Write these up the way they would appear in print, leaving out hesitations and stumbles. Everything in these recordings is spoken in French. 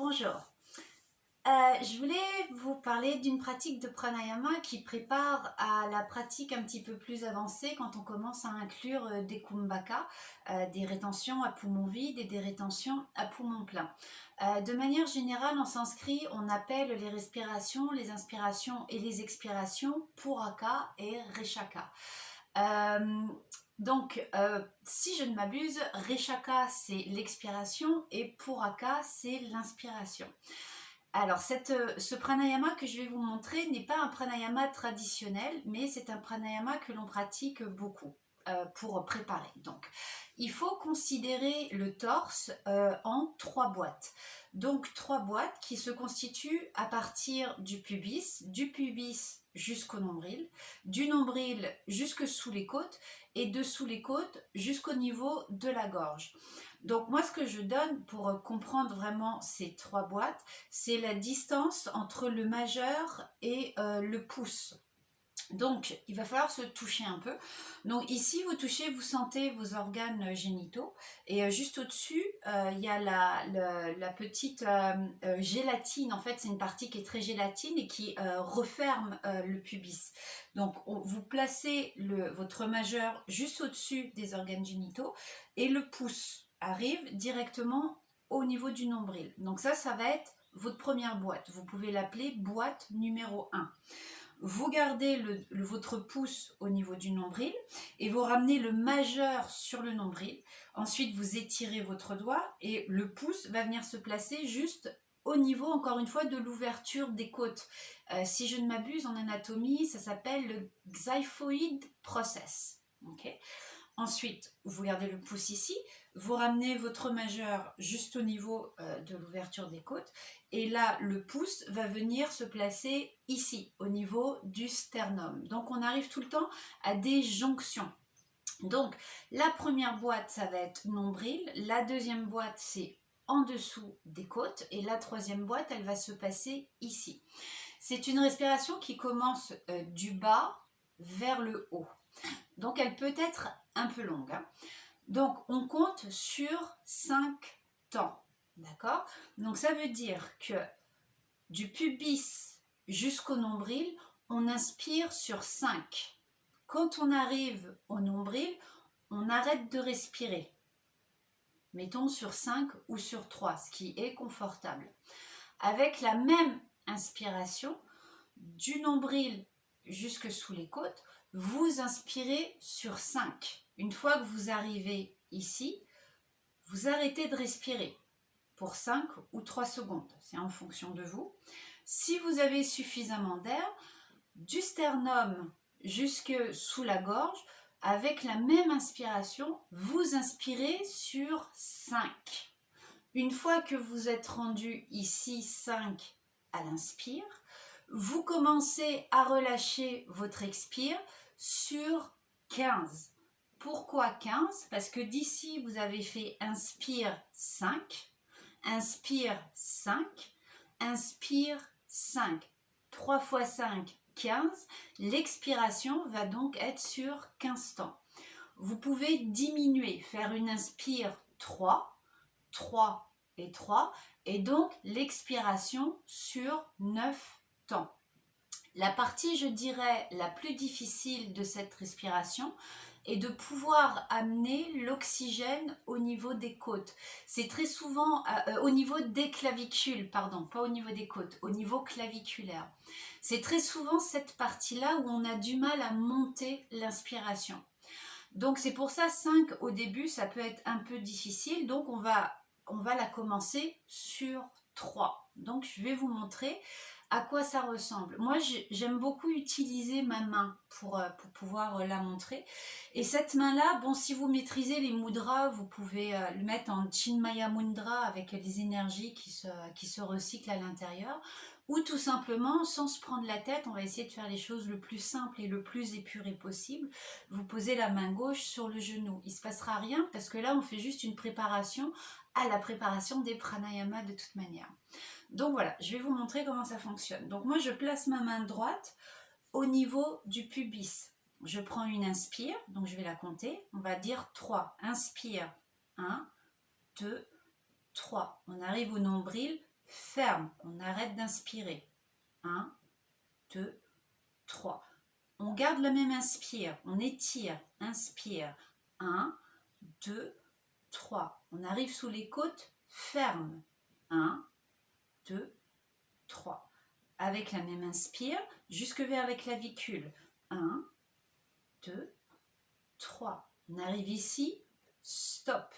Bonjour, je voulais vous parler d'une pratique de pranayama qui prépare à la pratique un petit peu plus avancée quand on commence à inclure des kumbhaka, des rétentions à poumon vide et des rétentions à poumon plein. De manière générale, en sanskrit, on appelle les respirations, les inspirations et les expirations puraka et reshaka. Si je ne m'abuse, Reshaka c'est l'expiration et Puraka c'est l'inspiration. Alors, ce pranayama que je vais vous montrer n'est pas un pranayama traditionnel, mais c'est un pranayama que l'on pratique beaucoup pour préparer. Donc, il faut considérer le torse en 3 boîtes. Donc, 3 boîtes qui se constituent à partir du pubis jusqu'au nombril, du nombril jusque sous les côtes et de sous les côtes jusqu'au niveau de la gorge. Donc moi, ce que je donne pour comprendre vraiment ces 3 boîtes, c'est la distance entre le majeur et le pouce. Donc, il va falloir se toucher un peu. Donc ici, vous touchez, vous sentez vos organes génitaux. Et juste au-dessus, il y a la petite gélatine. En fait, c'est une partie qui est très gélatine et qui referme le pubis. Donc, vous placez votre majeur juste au-dessus des organes génitaux et le pouce arrive directement au niveau du nombril. Donc ça va être votre première boîte. Vous pouvez l'appeler boîte numéro 1. Vous gardez votre pouce au niveau du nombril et vous ramenez le majeur sur le nombril. Ensuite, vous étirez votre doigt et le pouce va venir se placer juste au niveau, encore une fois, de l'ouverture des côtes. Si je ne m'abuse, en anatomie, ça s'appelle le xiphoid process. Okay. Ensuite, vous gardez le pouce ici, vous ramenez votre majeur juste au niveau de l'ouverture des côtes et là, le pouce va venir se placer ici, au niveau du sternum. Donc, on arrive tout le temps à des jonctions. Donc, la première boîte, ça va être nombril. La deuxième boîte, c'est en dessous des côtes et la troisième boîte, elle va se passer ici. C'est une respiration qui commence du bas vers le haut. Donc, elle peut être un peu longue. Donc, on compte sur 5 temps. D'accord? Donc, ça veut dire que du pubis jusqu'au nombril, on inspire sur 5. Quand on arrive au nombril, on arrête de respirer. Mettons sur 5 ou sur 3, ce qui est confortable. Avec la même inspiration, du nombril jusque sous les côtes, vous inspirez sur 5. Une fois que vous arrivez ici, vous arrêtez de respirer pour 5 ou 3 secondes. C'est en fonction de vous. Si vous avez suffisamment d'air, du sternum jusque sous la gorge, avec la même inspiration, vous inspirez sur 5. Une fois que vous êtes rendu ici 5 à l'inspire, vous commencez à relâcher votre expire sur 15. Pourquoi 15? Parce que d'ici, vous avez fait inspire 5, inspire 5, inspire 5. 3 fois 5, 15. L'expiration va donc être sur 15 temps. Vous pouvez diminuer, faire une inspire 3, 3 et 3, et donc l'expiration sur 9 temps. La partie, je dirais, la plus difficile de cette respiration est de pouvoir amener l'oxygène au niveau des côtes. C'est très souvent au niveau des clavicules, pardon, pas au niveau des côtes, au niveau claviculaire. C'est très souvent cette partie-là où on a du mal à monter l'inspiration. Donc c'est pour ça 5 au début, ça peut être un peu difficile, donc on va la commencer sur 3. Donc je vais vous montrer à quoi ça ressemble. Moi, j'aime beaucoup utiliser ma main pour pouvoir la montrer. Et cette main-là, bon, si vous maîtrisez les mudras, vous pouvez le mettre en Chinmaya Mudra avec les énergies qui se recyclent à l'intérieur. Ou tout simplement, sans se prendre la tête, on va essayer de faire les choses le plus simple et le plus épuré possible. Vous posez la main gauche sur le genou. Il ne se passera rien parce que là, on fait juste une préparation à la préparation des pranayamas de toute manière. Donc voilà, je vais vous montrer comment ça fonctionne. Donc moi, je place ma main droite au niveau du pubis. Je prends une inspire, donc je vais la compter. On va dire 3. Inspire, 1, 2, 3. On arrive au nombril, ferme. On arrête d'inspirer. 1, 2, 3. On garde le même inspire. On étire. Inspire. 1, 2, 3. On arrive sous les côtes. Ferme. 1, 2, 3. Avec la même inspire, jusque vers la clavicule. 1, 2, 3. On arrive ici. Stop.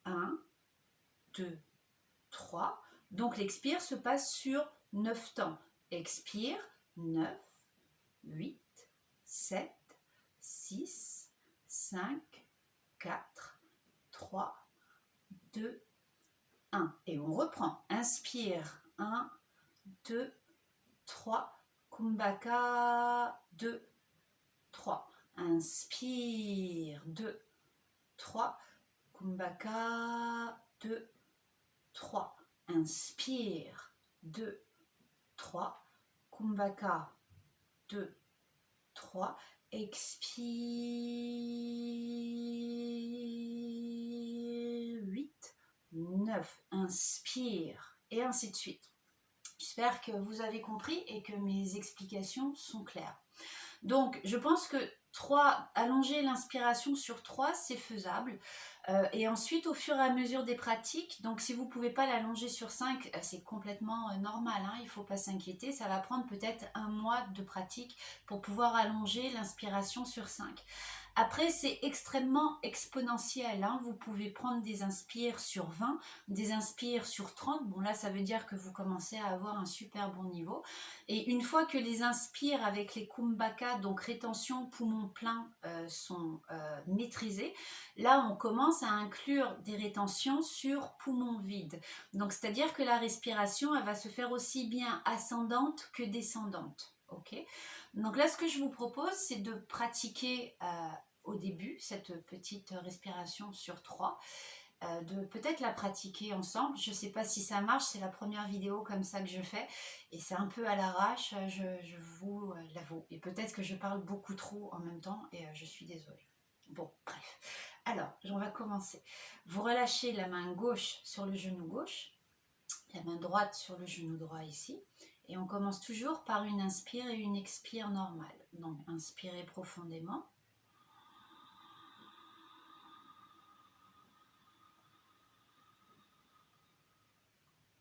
1, 2, 3. Donc l'expire se passe sur 9 temps. Expire, 9, 8, 7, 6, 5, 4, 3, 2, 1. Et on reprend. Inspire, 1, 2, 3. Kumbhaka, 2, 3. Inspire, 2, 3. Kumbhaka, 2, 3. Inspire, 2, 3. Kumbhaka, 2, 3. Expire, 8, 9. Inspire, et ainsi de suite. J'espère que vous avez compris et que mes explications sont claires. Donc, je pense que 3, allonger l'inspiration sur 3, c'est faisable. Et ensuite, au fur et à mesure des pratiques, donc si vous ne pouvez pas l'allonger sur 5, c'est complètement normal, hein, il ne faut pas s'inquiéter. Ça va prendre peut-être un mois de pratique pour pouvoir allonger l'inspiration sur 5. Après, c'est extrêmement exponentiel, hein. Vous pouvez prendre des inspires sur 20, des inspires sur 30. Bon, là, ça veut dire que vous commencez à avoir un super bon niveau. Et une fois que les inspires avec les Kumbhaka, donc rétention, poumon plein, sont maîtrisés, là, on commence à inclure des rétentions sur poumon vide. Donc, c'est-à-dire que la respiration, elle va se faire aussi bien ascendante que descendante. Ok ? Donc là, ce que je vous propose, c'est de pratiquer au début cette petite respiration sur 3, de peut-être la pratiquer ensemble. Je ne sais pas si ça marche, c'est la première vidéo comme ça que je fais et c'est un peu à l'arrache, je vous l'avoue. Et peut-être que je parle beaucoup trop en même temps et je suis désolée. Bon, bref. Alors, on va commencer. Vous relâchez la main gauche sur le genou gauche, la main droite sur le genou droit ici. Et on commence toujours par une inspire et une expire normale. Donc, inspirez profondément.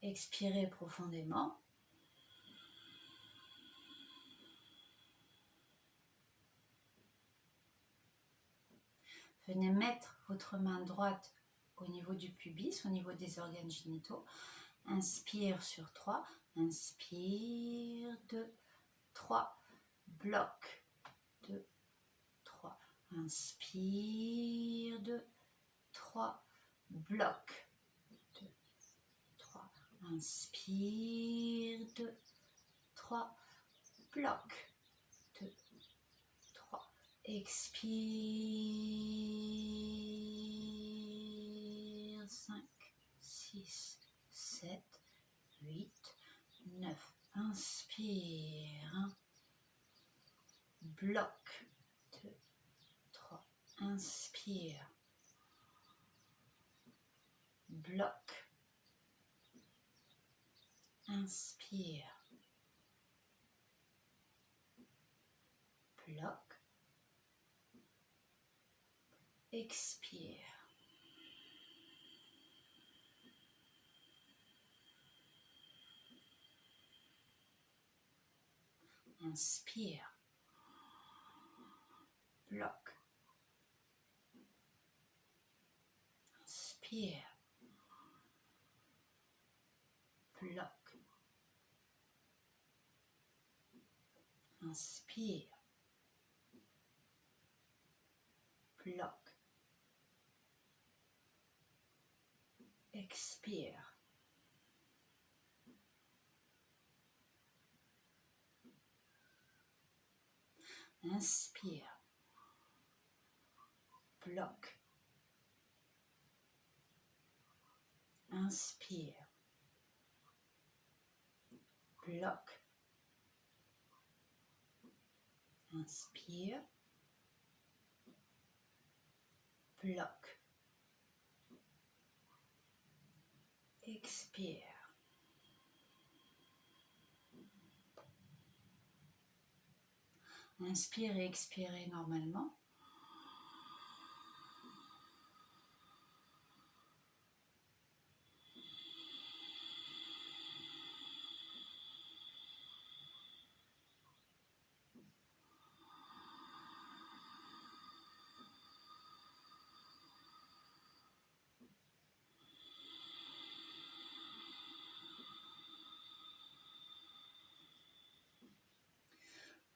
Expirez profondément. Venez mettre votre main droite au niveau du pubis, au niveau des organes génitaux. Inspire sur 3. Inspire, 2, 3. Bloc, 2, 3. Inspire, 2, 3. Bloc, 2, 3. Inspire, 2, 3. Bloc, 2, 3. Expire, 5, 6, 7, 8, 9. Inspire, 1. Bloc, 2, 3. Inspire. Bloc. Inspire. Bloc. Expire. Inspire. Bloc. Inspire. Bloc. Inspire. Bloc. Expire. Inspire. Bloc. Inspire. Bloc. Inspire. Bloc. Expire. Inspire et expirez normalement.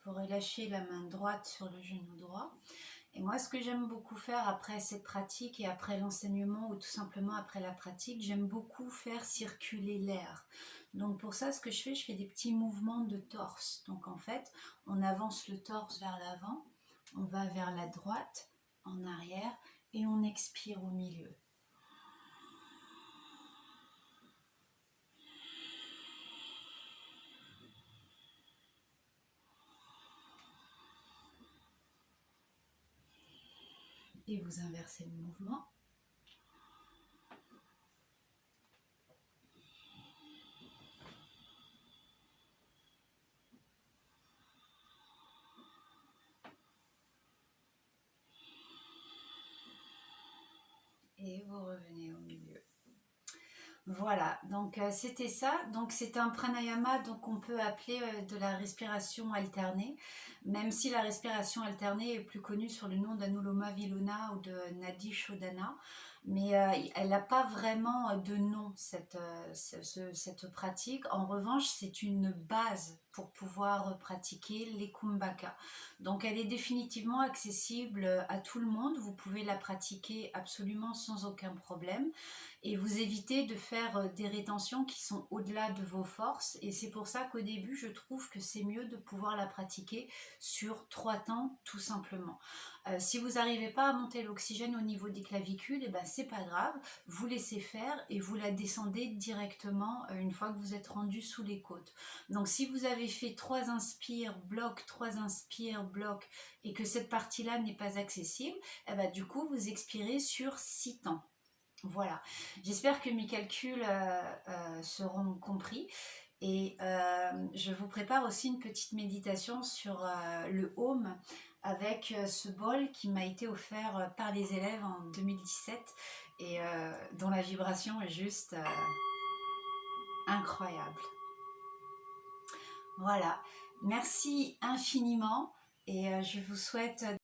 Vous relâchez la main droite sur le genou droit. Et moi, ce que j'aime beaucoup faire après cette pratique et après l'enseignement ou tout simplement après la pratique, j'aime beaucoup faire circuler l'air. Donc pour ça, ce que je fais des petits mouvements de torse. Donc en fait, on avance le torse vers l'avant, on va vers la droite, en arrière et on expire au milieu. Et vous inversez le mouvement. Et vous revenez au milieu. Voilà, donc c'était ça. Donc c'est un pranayama donc on peut appeler de la respiration alternée, même si la respiration alternée est plus connue sur le nom d'Anuloma Vilona ou de Nadi Shodhana, mais elle n'a pas vraiment de nom cette pratique. En revanche, c'est une base pour pouvoir pratiquer les kumbhaka. Donc elle est définitivement accessible à tout le monde. Vous pouvez la pratiquer absolument sans aucun problème. Et vous évitez de faire des rétentions qui sont au-delà de vos forces. Et c'est pour ça qu'au début, je trouve que c'est mieux de pouvoir la pratiquer sur 3 temps, tout simplement. Si vous n'arrivez pas à monter l'oxygène au niveau des clavicules, et ben c'est pas grave, vous laissez faire et vous la descendez directement une fois que vous êtes rendu sous les côtes. Donc si vous avez fait 3 inspires, bloc, 3 inspires, bloc, et que cette partie-là n'est pas accessible, et ben du coup vous expirez sur 6 temps. Voilà, j'espère que mes calculs seront compris et je vous prépare aussi une petite méditation sur le home avec ce bol qui m'a été offert par les élèves en 2017 et dont la vibration est juste incroyable. Voilà, merci infiniment et je vous souhaite